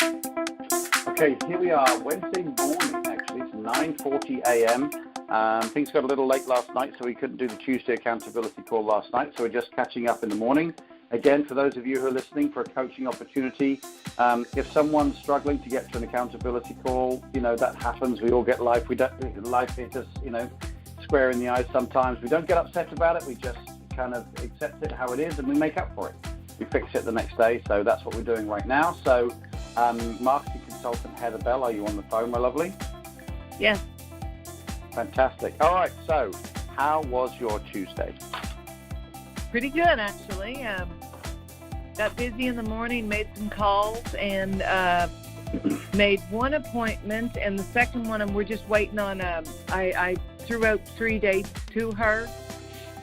Okay, here we are, Wednesday morning, actually. It's 9:40 a.m. Things got a little late last night, so we couldn't do the Tuesday accountability call last night, so we're just catching up in the morning. Again, for those of you who are listening, for a coaching opportunity, if someone's struggling to get to an accountability call, that happens. We all get life. Life hits us, square in the eyes sometimes. We don't get upset about it. We just kind of accept it how it is, and we make up for it. We fix it the next day, so that's what we're doing right now. So, marketing consultant Heather Belle, are you on the phone, my lovely? Yes. Fantastic. All right, so how was your Tuesday? Pretty good, actually. Got busy in the morning, made some calls, and made one appointment, and the second one, and we're just waiting on, I threw out 3 dates to her,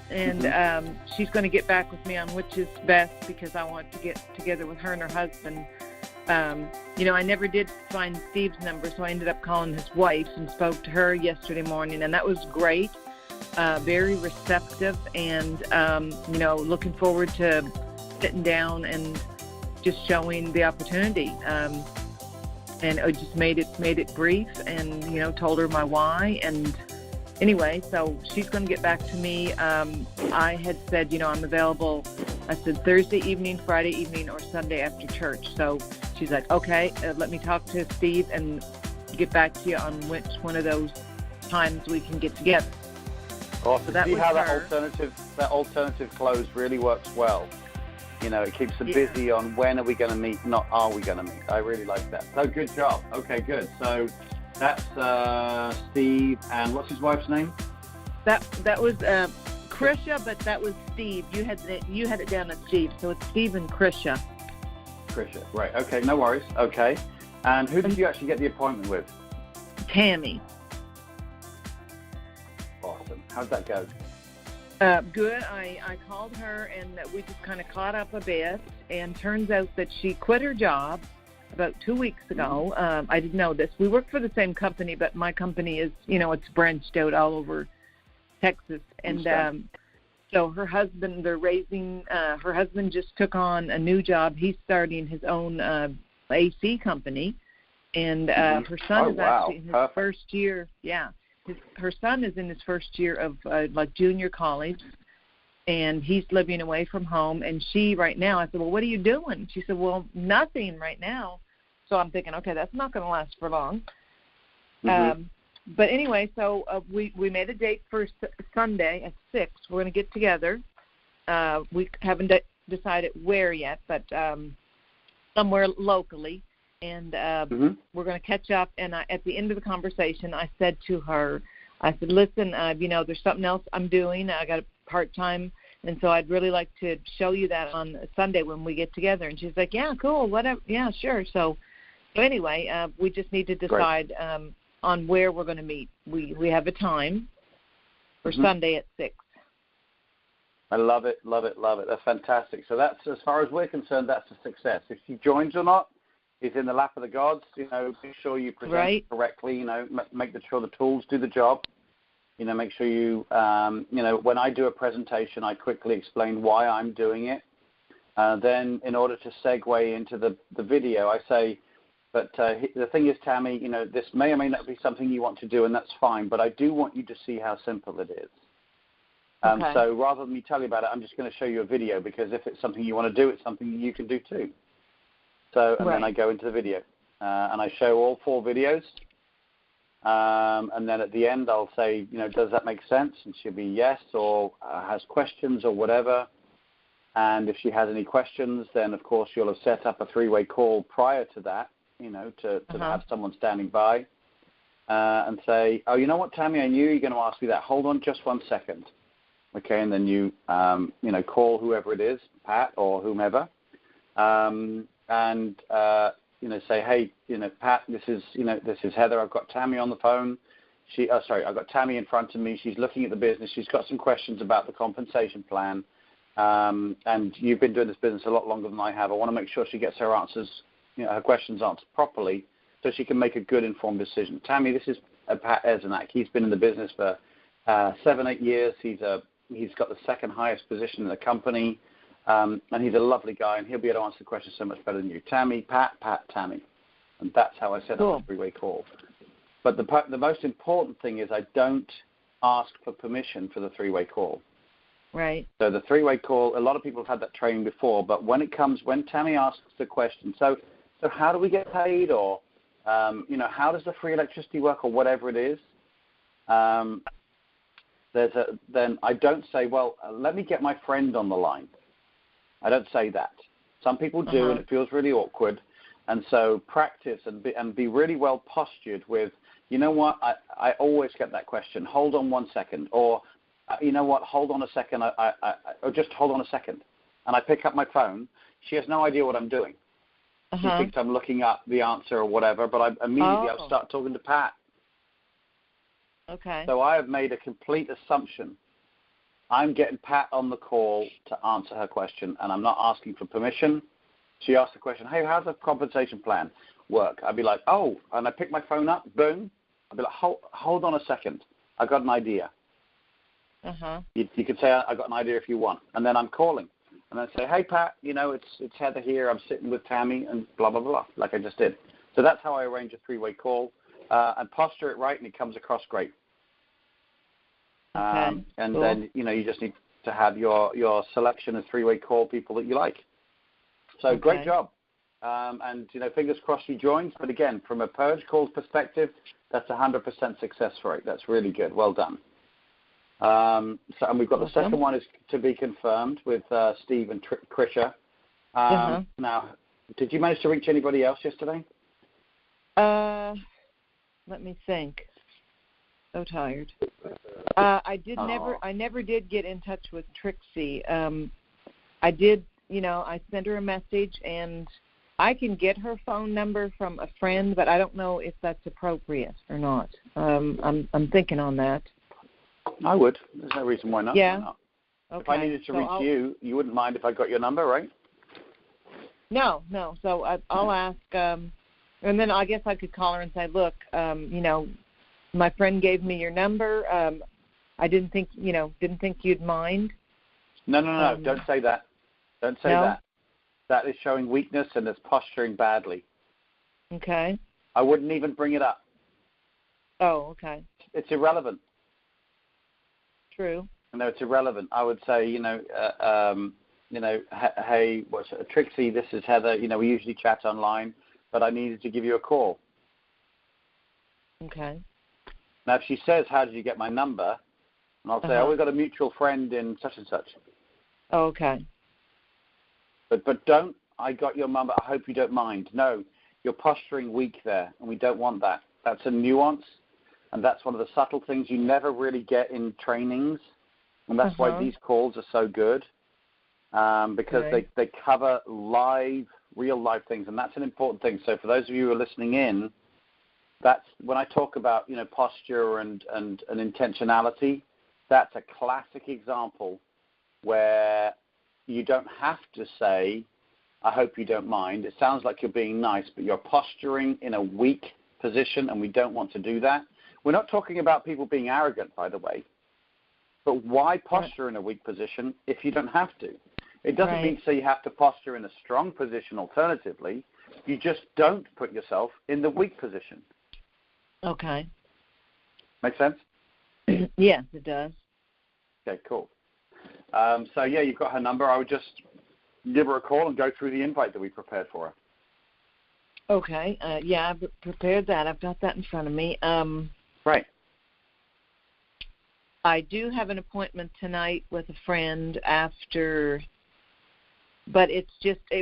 and she's going to get back with me on which is best, because I want to get together with her and her husband. I never did find Steve's number, so I ended up calling his wife and spoke to her yesterday morning, and that was great. Very receptive, and, looking forward to sitting down and just showing the opportunity. And I just made it brief, and, told her my why. And anyway, so she's going to get back to me. I had said, I'm available. I said Thursday evening, Friday evening, or Sunday after church. So she's like, okay, let me talk to Steve and get back to you on which one of those times we can get together. Awesome. See how that alternative close really works well. It keeps them busy on when are we going to meet, not are we going to meet. I really like that. So good job. Okay, good. So that's Steve, and what's his wife's name? That was Krisha, but that was Steve. You had it down as Steve, so it's Steve and Krisha. Krisha, right. Okay, no worries. Okay. And who did you actually get the appointment with? Tammy. Awesome. How'd that go? Good. I called her, and we just kind of caught up a bit, and turns out that she quit her job about 2 weeks ago. I didn't know this. We work for the same company, but my company is, it's branched out all over Texas. And so her husband, her husband just took on a new job. He's starting his own AC company, and her son is actually in his first year. Yeah. Her son is in his first year of junior college, and he's living away from home. And she right now, I said, well, what are you doing? She said, well, nothing right now. So I'm thinking, okay, that's not going to last for long. But anyway, so we made a date for Sunday at 6. We're going to get together. We haven't decided where yet, but somewhere locally. And we're going to catch up. And at the end of the conversation, I said to her, I said, listen, there's something else I'm doing. I got a part-time, and so I'd really like to show you that on Sunday when we get together. And she's like, yeah, cool, whatever. Yeah, sure. So anyway, we just need to decide on where we're going to meet. We have a time for Sunday at 6. I love it, love it, love it. That's fantastic. So that's, as far as we're concerned, that's a success. If she joins or not, is in the lap of the gods. Make sure you present correctly. Make sure the tools do the job. Make sure you, when I do a presentation, I quickly explain why I'm doing it. Then, in order to segue into the video, I say, but the thing is, Tammy, this may or may not be something you want to do, and that's fine. But I do want you to see how simple it is. So rather than me tell you about it, I'm just going to show you a video, because if it's something you want to do, it's something you can do too. So, and then I go into the video, and I show all 4 videos, and then at the end I'll say, does that make sense? And she'll be yes, or has questions or whatever. And if she has any questions, then of course you'll have set up a 3-way call prior to that, to have someone standing by, and say, oh, you know what, Tammy, I knew you were going to ask me that. Hold on just 1 second. Okay, and then you, call whoever it is, Pat or whomever, and say, hey, Pat, this is Heather. I've got Tammy on the phone. I've got Tammy in front of me. She's looking at the business. She's got some questions about the compensation plan, and you've been doing this business a lot longer than I have. I want to make sure she gets her answers, her questions answered properly, so she can make a good informed decision. Tammy, this is Pat Ezenak. He's been in the business for 7-8 years. He's got the second highest position in the company. And he's a lovely guy, and he'll be able to answer the question so much better than you. Tammy, Pat, Tammy. And that's how I set up a three-way call. But the most important thing is I don't ask for permission for the three-way call. Right. So the three-way call, a lot of people have had that training before, but when Tammy asks the question, so how do we get paid, or, how does the free electricity work, or whatever it is, then I don't say, well, let me get my friend on the line. I don't say that. Some people do, and it feels really awkward. And so practice and be really well postured with, you know what, I always get that question, hold on 1 second, or, you know what, hold on a second, or just hold on a second. And I pick up my phone. She has no idea what I'm doing. She thinks I'm looking up the answer or whatever, but I'll start talking to Pat. Okay. So I have made a complete assumption. I'm getting Pat on the call to answer her question, and I'm not asking for permission. She asked the question, hey, how's the compensation plan work? I'd be like, oh, and I pick my phone up, boom. I'd be like, hold on a second. I've got an idea. You could say, I got an idea if you want. And then I'm calling. And I say, hey, Pat, it's Heather here. I'm sitting with Tammy and blah, blah, blah, like I just did. So that's how I arrange a three-way call and posture it right, and it comes across great. And then, you just need to have your selection of three-way call people that you like. So great job. And, fingers crossed you joined. But, again, from a purge calls perspective, that's 100% success rate. That's really good. Well done. And we've got the second one is to be confirmed with Steve and Krisha. Now, did you manage to reach anybody else yesterday? Let me think. So tired. I never did get in touch with Trixie. I did, I sent her a message, and I can get her phone number from a friend, but I don't know if that's appropriate or not. I'm thinking on that. I would. There's no reason why not. Yeah. Why not? Okay. If I needed to reach you, you wouldn't mind if I got your number, right? No. So I'll ask, and then I guess I could call her and say, look, my friend gave me your number. I didn't think you'd mind. No. Don't say that. Don't say that. That is showing weakness and it's posturing badly. Okay. I wouldn't even bring it up. Oh, okay. It's irrelevant. True. No, it's irrelevant. I would say, hey, Trixie, this is Heather. We usually chat online, but I needed to give you a call. Okay. Now, if she says, how did you get my number? And I'll say, we've got a mutual friend in such and such. Oh, okay. But don't, I got your number, I hope you don't mind. No, you're posturing weak there, and we don't want that. That's a nuance, and that's one of the subtle things you never really get in trainings, and that's why these calls are so good, because they cover real life things, and that's an important thing. So for those of you who are listening in, that's when I talk about posture and intentionality. That's a classic example where you don't have to say, I hope you don't mind. It sounds like you're being nice, but you're posturing in a weak position, and we don't want to do that. We're not talking about people being arrogant, by the way. But why posture in a weak position if you don't have to? It doesn't mean to say you have to posture in a strong position alternatively. You just don't put yourself in the weak position. Okay. Make sense? Yes, it does. Okay, cool. You've got her number. I would just give her a call and go through the invite that we prepared for her. Okay. I've prepared that. I've got that in front of me. Right. I do have an appointment tonight with a friend after, but it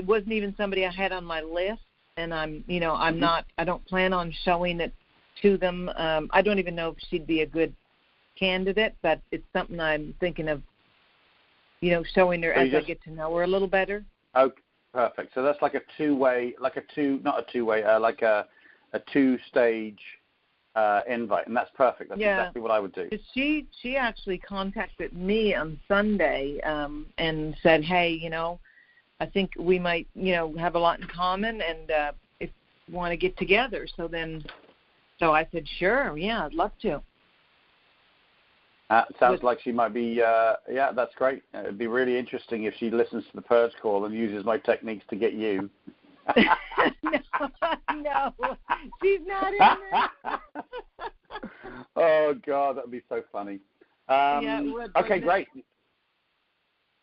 wasn't even somebody I had on my list, and I don't plan on showing it to them. I don't even know if she'd be a good candidate, but it's something I'm thinking of, showing her as I get to know her a little better. Oh, perfect. So that's like a two-way, like a two-stage invite, and that's perfect. That's exactly what I would do. She actually contacted me on Sunday and said, hey, I think we might, have a lot in common, and if you want to get together. So I said, sure, yeah, I'd love to. Sounds like she might be, that's great. It would be really interesting if she listens to the Purge call and uses my techniques to get you. No. She's not in there. Oh, God, that would be so funny. Yeah, it would, okay, great.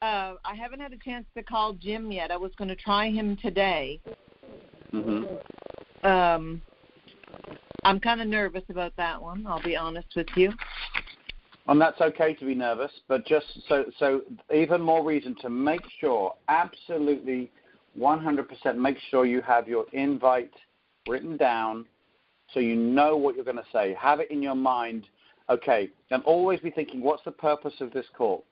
I haven't had a chance to call Jim yet. I was going to try him today. Mm-hmm. I'm kind of nervous about that one, I'll be honest with you. And that's okay to be nervous, but just so even more reason to make sure, absolutely 100% make sure you have your invite written down so you know what you're going to say. Have it in your mind. Okay, and always be thinking, what's the purpose of this call?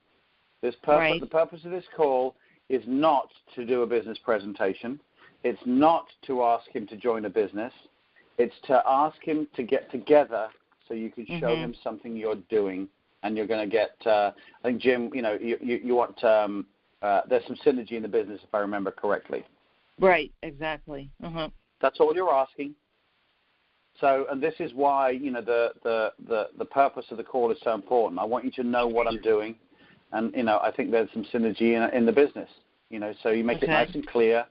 Right. The purpose of this call is not to do a business presentation. It's not to ask him to join a business. It's to ask him to get together so you can show him something you're doing, and you're going to get, I think, Jim, you want, there's some synergy in the business, if I remember correctly. Right, exactly. That's all you're asking. So, and this is why, the purpose of the call is so important. I want you to know what I'm doing, and, I think there's some synergy in the business, so you make it nice and clear.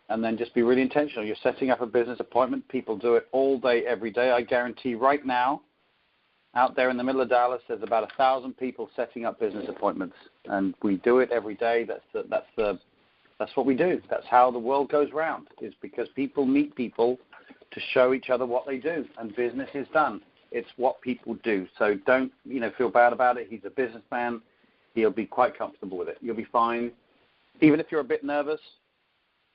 And then just be really intentional. You're setting up a business appointment. People do it all day, every day. I guarantee right now, out there in the middle of Dallas, there's about 1,000 people setting up business appointments, and we do it every day. That's what we do. That's how the world goes round. Is because people meet people to show each other what they do, and business is done. It's what people do. So don't feel bad about it. He's a businessman. He'll be quite comfortable with it. You'll be fine. Even if you're a bit nervous,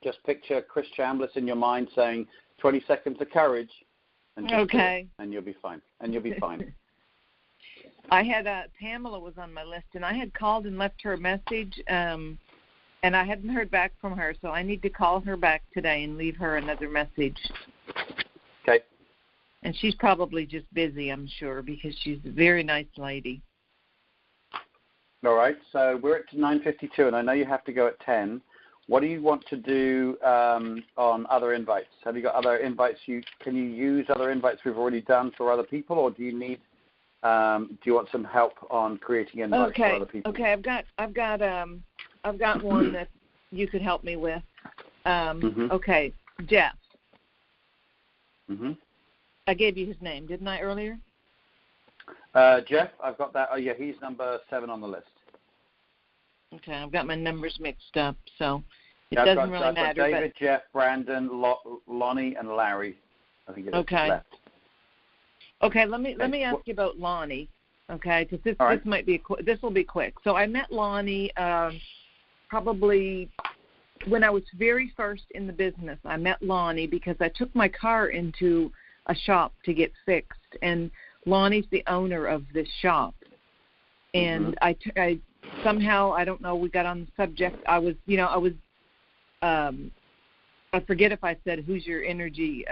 just picture Chris Chambliss in your mind saying 20 seconds of courage, and just do it, and you'll be fine. I had Pamela was on my list, and I had called and left her a message, and I hadn't heard back from her, so I need to call her back today and leave her another message. Okay. And she's probably just busy, I'm sure, because she's a very nice lady. All right, so we're at 9:52, and I know you have to go at 10. What do you want to do on other invites? Have you got other invites? Can you use other invites we've already done for other people, or do you need? Do you want some help on creating invites for other people? Okay, I've got one that you could help me with. Okay, Jeff. I gave you his name, didn't I, earlier? Jeff, I've got that. Oh yeah, he's number 7 on the list. Okay, I've got my numbers mixed up, so it doesn't really matter. I've got David, Jeff, Brandon, Lonnie, and Larry. I think it is left. Okay, let me ask you about Lonnie. Okay, because this will be quick. So I met Lonnie probably when I was very first in the business. I met Lonnie because I took my car into a shop to get fixed, and Lonnie's the owner of this shop. And I somehow, I don't know, we got on the subject. I forget if I said, who's your energy,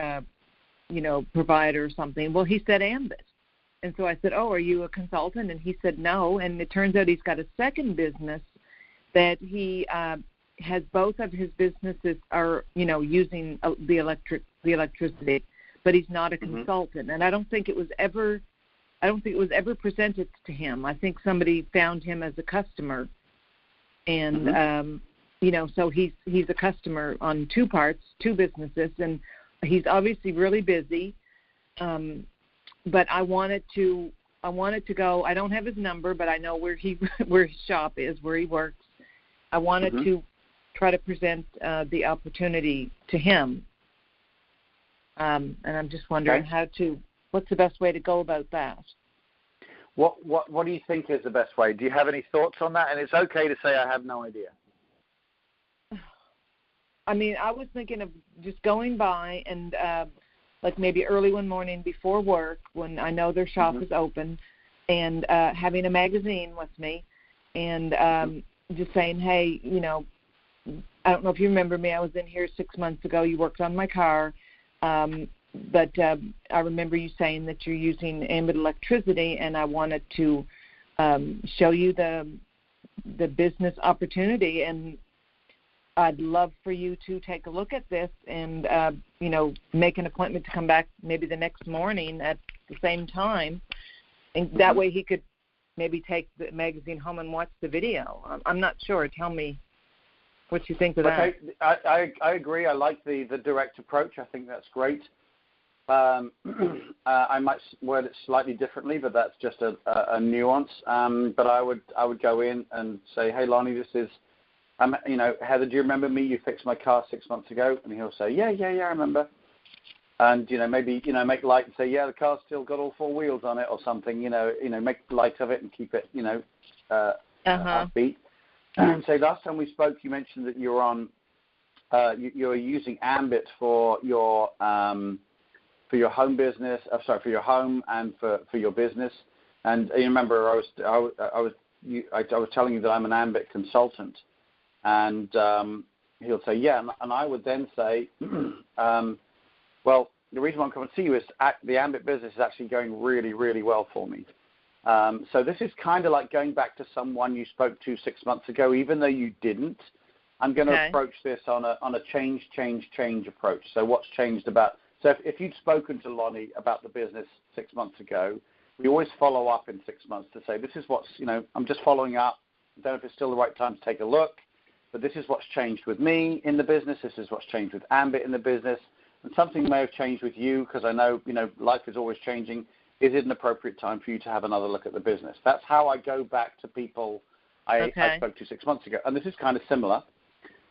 provider or something. Well, he said Ambit. And so I said, oh, are you a consultant? And he said no. And it turns out he's got a second business that he has. Both of his businesses are, using the electricity, but he's not a consultant. And I don't think it was ever presented to him. I think somebody found him as a customer, and so he's a customer on two businesses, and he's obviously really busy. But I wanted to go. I don't have his number, but I know where his shop is, where he works. I wanted to try to present the opportunity to him, and I'm just wondering what's the best way to go about that? What do you think is the best way? Do you have any thoughts on that? And it's okay to say I have no idea. I mean, I was thinking of just going by and like maybe early one morning before work when I know their shop is open, and having a magazine with me, and just saying, hey, I don't know if you remember me. I was in here 6 months ago. You worked on my car. But I remember you saying that you're using Ambit electricity, and I wanted to show you the business opportunity, and I'd love for you to take a look at this and, make an appointment to come back maybe the next morning at the same time, and that way he could maybe take the magazine home and watch the video. I'm not sure. Tell me What do you think of that? I agree. I like the direct approach. I think that's great. I might word it slightly differently, but that's just a nuance. But I would go in and say, hey, Lonnie, this is, Heather, do you remember me? You fixed my car 6 months ago. And he'll say, yeah, I remember. And, maybe, make light and say, yeah, the car's still got all four wheels on it or something, make light of it and keep it, upbeat. And say, last time we spoke, you mentioned that you're on, you're using Ambit for your home business, for your home and for your business. And you remember I was telling you that I'm an Ambit consultant. And he'll say, yeah. And I would then say, well, the reason why I'm coming to see you is the Ambit business is actually going really, really well for me. So this is kind of like going back to someone you spoke to 6 months ago, even though you didn't. I'm going to approach this on a change approach. So what's changed about? So if you'd spoken to Lonnie about the business 6 months ago, we always follow up in 6 months to say, this is what's, I'm just following up. I don't know if it's still the right time to take a look, but this is what's changed with me in the business. This is what's changed with Ambit in the business. And something may have changed with you because I know, life is always changing. Is it an appropriate time for you to have another look at the business? That's how I go back to people I spoke to 6 months ago. And this is kind of similar.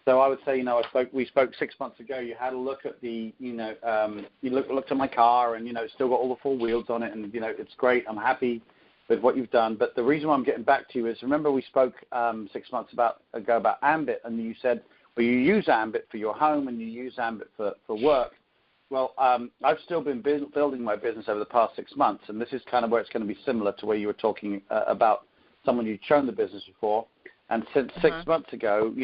So I would say, we spoke 6 months ago. You had a look at the, you looked at my car and, it's still got all the four wheels on it. And, it's great. I'm happy with what you've done. But the reason why I'm getting back to you is, remember we spoke 6 months ago about Ambit, and you said, well, you use Ambit for your home and you use Ambit for work. Well, I've still been building my business over the past 6 months, and this is kind of where it's going to be similar to where you were talking about someone you'd shown the business before. And since 6 months ago,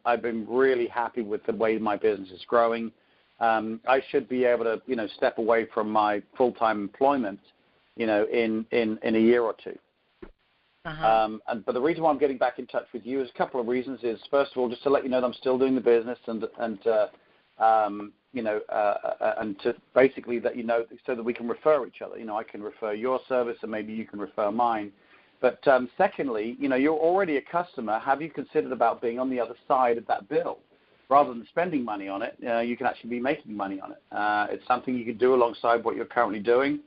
I've been really happy with the way my business is growing. I should be able to, step away from my full-time employment, in a year or two. But the reason why I'm getting back in touch with you is a couple of reasons. Is first of all, just to let you know that I'm still doing the business, and to basically let you know so that we can refer each other. I can refer your service, and maybe you can refer mine. But secondly, you're already a customer. Have you considered about being on the other side of that bill? Rather than spending money on it, you can actually be making money on it. It's something you can do alongside what you're currently doing.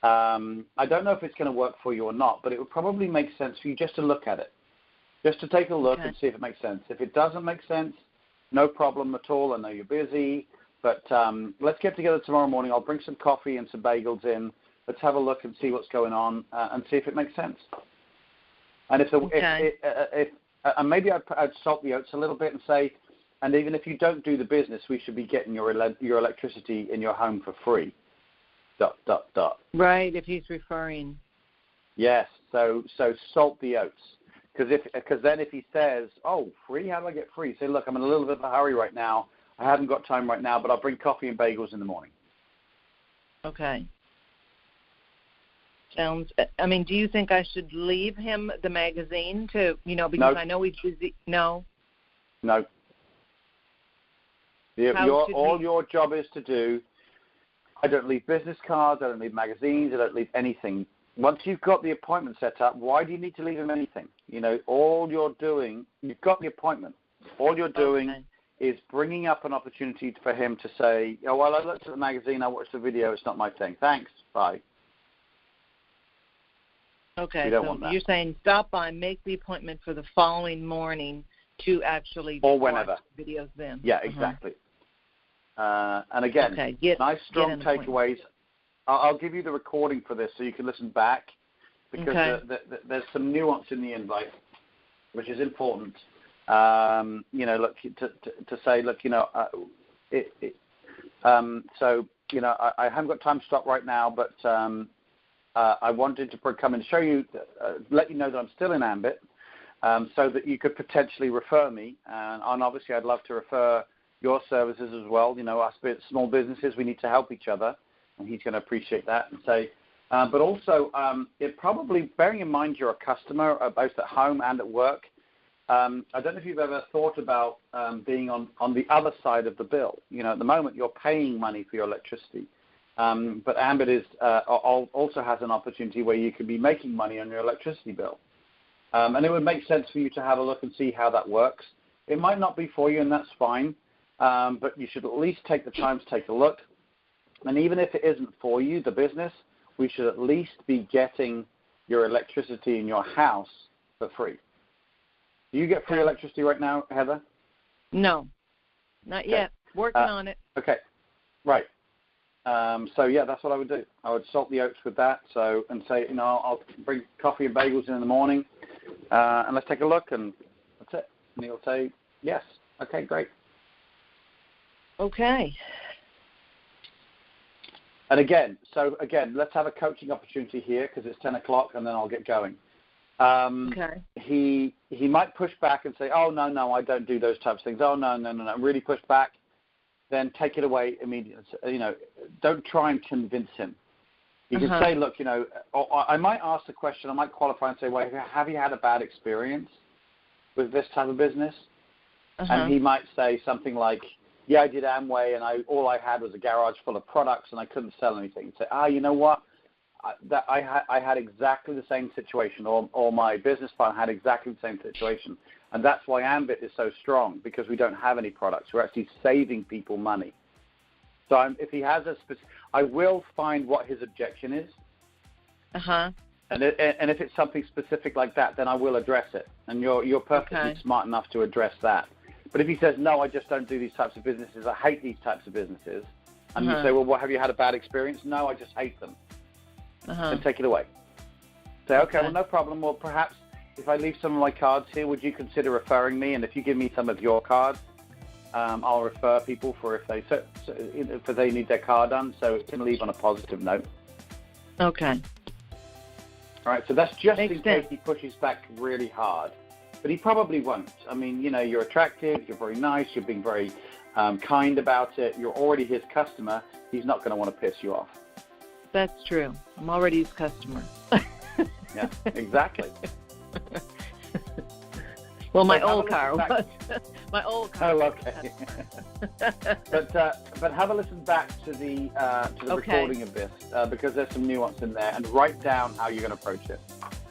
I don't know if it's going to work for you or not, but it would probably make sense for you just to look at it, just to take a look and see if it makes sense. If it doesn't make sense, no problem at all. I know you're busy, but let's get together tomorrow morning. I'll bring some coffee and some bagels in. Let's have a look and see what's going on and see if it makes sense. And and maybe I'd salt the oats a little bit and say, and even if you don't do the business, we should be getting your electricity in your home for free. ... Right, if he's referring. Yes, so salt the oats. Because then if he says, oh, free, how do I get free? Say, look, I'm in a little bit of a hurry right now. I haven't got time right now, but I'll bring coffee and bagels in the morning. Okay. Do you think I should leave him the magazine to, because I know he's busy? No. No. All your job is to do, I don't leave business cards, I don't leave magazines, I don't leave anything. Once you've got the appointment set up, why do you need to leave him anything? All you're doing, you've got the appointment. All you're doing is bringing up an opportunity for him to say, oh, well, I looked at the magazine, I watched the video, it's not my thing. Thanks, bye. Okay, so you're saying stop by, make the appointment for the following morning to actually watch videos then. Yeah, exactly. And again, nice strong takeaways. I'll give you the recording for this so you can listen back, because there's some nuance in the invite, which is important. Look, to say, look, I haven't got time to stop right now, but I wanted to come and show you, let you know that I'm still in Ambit, so that you could potentially refer me. And obviously, I'd love to refer your services as well. Us small businesses, we need to help each other, and he's going to appreciate that. And say, but also, it probably, bearing in mind you're a customer, both at home and at work, I don't know if you've ever thought about being on the other side of the bill. At the moment, you're paying money for your electricity. But Ambit also has an opportunity where you could be making money on your electricity bill. And it would make sense for you to have a look and see how that works. it might not be for you, and that's fine, but you should at least take the time to take a look. And even if it isn't for you, the business, we should at least be getting your electricity in your house for free. Do you get free electricity right now, Heather? No, not yet. Working on it. Okay, right. So, yeah, that's what I would do. I would salt the oats with that and say, I'll bring coffee and bagels in the morning, and let's take a look, and that's it. And he'll say, yes. Okay, great. Okay. And again, let's have a coaching opportunity here because it's 10 o'clock, and then I'll get going. Okay. He might push back and say, oh, no, I don't do those types of things. Oh, no, really push back. Then take it away immediately. Don't try and convince him. You can say, look, I might ask the question, I might qualify and say, well, have you had a bad experience with this type of business? And he might say something like, yeah, I did Amway, and all I had was a garage full of products, and I couldn't sell anything. Say, you know what? I had exactly the same situation, or my business partner had exactly the same situation. And that's why Ambit is so strong, because we don't have any products. We're actually saving people money. So if he has I will find what his objection is. And if it's something specific like that, then I will address it. And you're perfectly smart enough to address that. But if he says, no, I just don't do these types of businesses, I hate these types of businesses, and you say, well, have you had a bad experience? No, I just hate them. Then take it away. Say, okay, well, no problem. Well, perhaps if I leave some of my cards here, would you consider referring me? And if you give me some of your cards, I'll refer people for if they need their car done, so it can leave on a positive note. Okay. All right, so that's just in case he pushes back really hard. But he probably won't. I mean, you're attractive, you're very nice, you're being very kind about it, you're already his customer. He's not going to want to piss you off. That's true. I'm already his customer. Yeah, exactly. Well, my old car was. My old car. Oh, okay. But have a listen back to the recording of this because there's some nuance in there, and write down how you're going to approach it.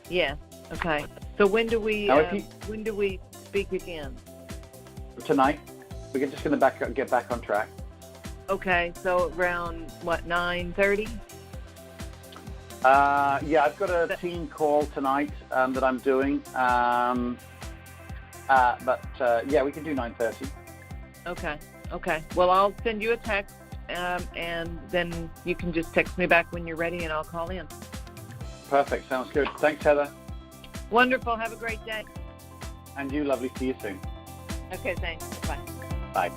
Yeah. Okay. So when do we speak again? Tonight. We're just going to get back on track. Okay. So around 9:30. Yeah, I've got a team call tonight that I'm doing. Yeah, we can do 9:30. Okay. Well, I'll send you a text, and then you can just text me back when you're ready, and I'll call in. Perfect. Sounds good. Thanks, Heather. Wonderful. Have a great day. And you, lovely. See you soon. Okay, thanks. Bye. Bye.